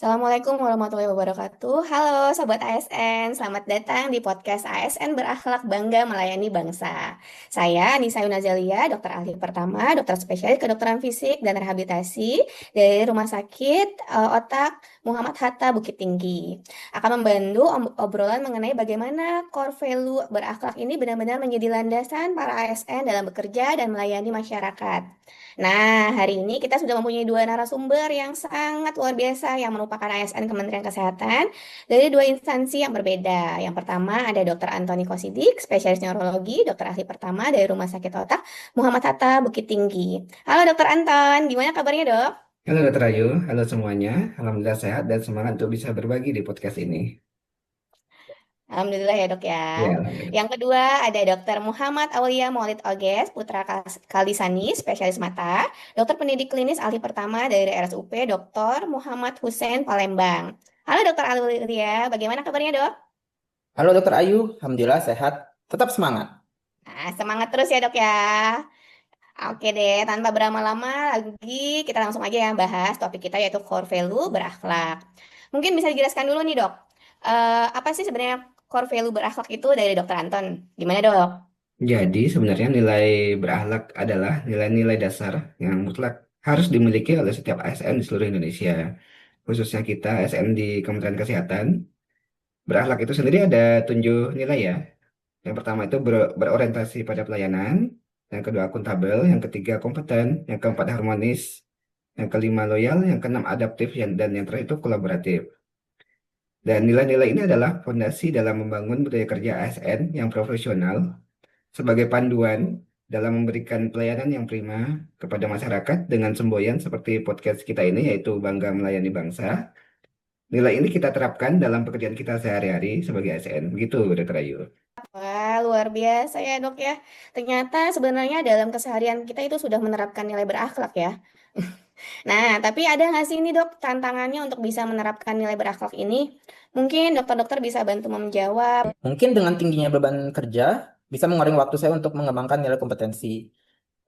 Assalamualaikum warahmatullahi wabarakatuh. Halo Sobat ASN, selamat datang di podcast ASN Berakhlak Bangga Melayani Bangsa. Saya Nisa Yunazalia, dokter ahli pertama, dokter spesialis kedokteran fisik dan rehabilitasi dari Rumah Sakit Otak Muhammad Hatta Bukit Tinggi. Akan membantu obrolan mengenai bagaimana core value berakhlak ini benar-benar menjadi landasan para ASN dalam bekerja dan melayani masyarakat. Nah, hari ini kita sudah mempunyai dua narasumber yang sangat luar biasa yang merupakan ASN Kementerian Kesehatan dari dua instansi yang berbeda. Yang pertama ada Dr. Antoni Kosidik, spesialis neurologi, dokter ahli pertama dari Rumah Sakit Otak Muhammad Hatta Bukit Tinggi. Halo Dr. Anton, gimana kabarnya dok? Halo Dr. Ayu, halo semuanya. Alhamdulillah sehat dan semangat untuk bisa berbagi di podcast ini. Alhamdulillah ya dok ya. Ya, alhamdulillah. Yang kedua ada Dr. Muhammad Aulia Maulid Oges, Putra Kalisani, spesialis mata, dokter pendidik klinis ahli pertama dari RSUP Dr. Muhammad Hussein Palembang. Halo Dr. Aulia, bagaimana kabarnya dok? Halo Dokter Ayu, Alhamdulillah sehat. Tetap semangat. Nah, semangat terus ya dok ya. Oke deh, tanpa berlama-lama lagi kita langsung aja ya bahas topik kita yaitu core value berakhlak. Mungkin bisa dijelaskan dulu nih dok, apa sih sebenarnya core value berakhlak itu dari dokter Anton? Gimana dok? Jadi sebenarnya nilai berakhlak adalah nilai-nilai dasar yang mutlak harus dimiliki oleh setiap ASN di seluruh Indonesia. Khususnya kita ASN di Kementerian Kesehatan. Berakhlak itu sendiri ada 7 nilai ya. Yang pertama itu berorientasi pada pelayanan. Yang kedua akuntabel. Yang ketiga kompeten. Yang keempat harmonis. Yang kelima loyal. Yang keenam adaptif. Dan yang terakhir itu kolaboratif. Dan nilai-nilai ini adalah fondasi dalam membangun budaya kerja ASN yang profesional sebagai panduan dalam memberikan pelayanan yang prima kepada masyarakat dengan semboyan seperti podcast kita ini yaitu Bangga Melayani Bangsa. Nilai ini kita terapkan dalam pekerjaan kita sehari-hari sebagai ASN. Begitu, Dr. Ayu. Wah, luar biasa ya dok ya. Ternyata sebenarnya dalam keseharian kita itu sudah menerapkan nilai berakhlak ya. Nah, tapi ada nggak sih ini dok tantangannya untuk bisa menerapkan nilai berakhlak ini? Mungkin dokter-dokter bisa bantu menjawab. Mungkin dengan tingginya beban kerja, bisa mengurangi waktu saya untuk mengembangkan nilai kompetensi.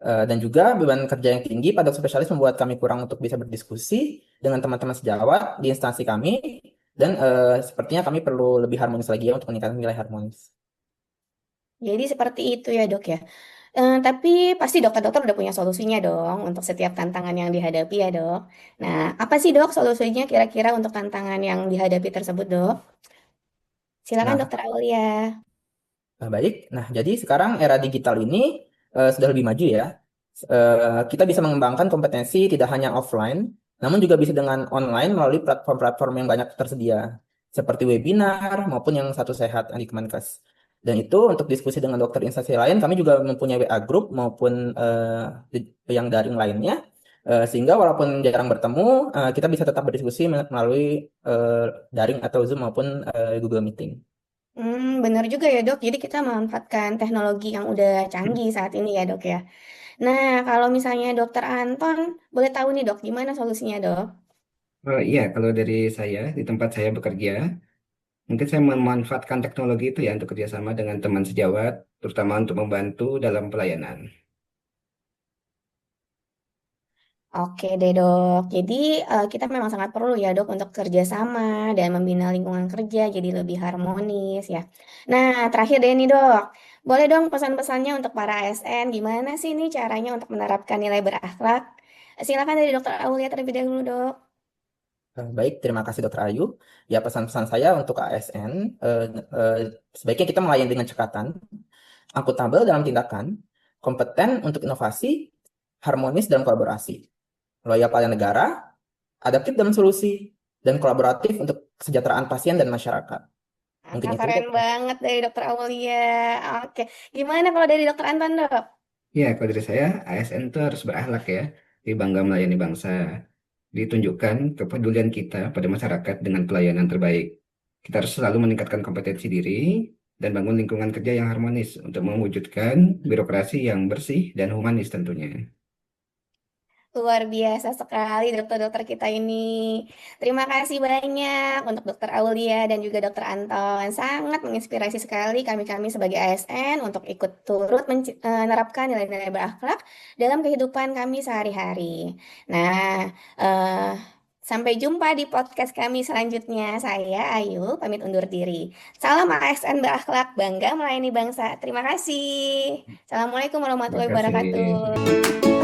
Dan juga beban kerja yang tinggi pada dokter spesialis membuat kami kurang untuk bisa berdiskusi dengan teman-teman sejawat di instansi kami. Dan sepertinya kami perlu lebih harmonis lagi ya untuk meningkatkan nilai harmonis. Jadi seperti itu ya dok ya. Tapi pasti dokter-dokter udah punya solusinya dong untuk setiap tantangan yang dihadapi ya dok. Nah, apa sih dok solusinya kira-kira untuk tantangan yang dihadapi tersebut dok? Silakan Nah, dokter Aulia. baik. Nah, jadi sekarang era digital ini sudah lebih maju ya. Kita bisa mengembangkan kompetensi tidak hanya offline, namun juga bisa dengan online melalui platform-platform yang banyak tersedia, seperti webinar maupun yang satu sehat yang di Kemenkes. Dan itu untuk diskusi dengan dokter instansi lain, kami juga mempunyai WA group maupun yang daring lainnya, sehingga walaupun jarang bertemu, kita bisa tetap berdiskusi melalui eh, daring atau Zoom maupun Google Meeting. Benar juga ya dok. Jadi kita memanfaatkan teknologi yang udah canggih saat ini ya dok ya. Nah, kalau misalnya dokter Anton, boleh tahu nih dok, gimana solusinya dok? Oh iya, kalau dari saya, di tempat saya bekerja, mungkin saya memanfaatkan teknologi itu ya untuk kerjasama dengan teman sejawat, terutama untuk membantu dalam pelayanan. Oke deh dok. Jadi kita memang sangat perlu ya dok untuk kerjasama dan membina lingkungan kerja jadi lebih harmonis ya. Nah, terakhir deh nih dok. Boleh dong pesan-pesannya untuk para ASN, gimana sih nih caranya untuk menerapkan nilai berakhlak? Silakan dari dokter Aulia terlebih dahulu dok. Baik, terima kasih Dokter Ayu. Ya, pesan-pesan saya untuk ASN, eh, sebaiknya kita melayani dengan cekatan, akuntabel dalam tindakan, kompeten untuk inovasi, harmonis dalam kolaborasi, loyal pada negara, adaptif dalam solusi, dan kolaboratif untuk kesejahteraan pasien dan masyarakat. Mungkin itu, Keren Dokter. banget dari dokter Aulia. Oke, gimana kalau dari dokter Anton dok? Ya, kalau dari saya, ASN itu harus berakhlak ya, di Bangga Melayani Bangsa. Ditunjukkan kepedulian kita pada masyarakat dengan pelayanan terbaik. Kita harus selalu meningkatkan kompetensi diri dan bangun lingkungan kerja yang harmonis untuk mewujudkan birokrasi yang bersih dan humanis tentunya. Luar biasa sekali dokter-dokter kita ini. Terima kasih banyak untuk Dokter Aulia dan juga Dokter Anton. Sangat menginspirasi sekali kami-kami sebagai ASN untuk ikut turut menerapkan nilai-nilai berakhlak dalam kehidupan kami sehari-hari. Nah, eh, sampai jumpa di podcast kami selanjutnya. Saya Ayu, pamit undur diri. Salam ASN berakhlak, bangga melayani bangsa. Terima kasih. Assalamualaikum Terima warahmatullahi kasih. wabarakatuh.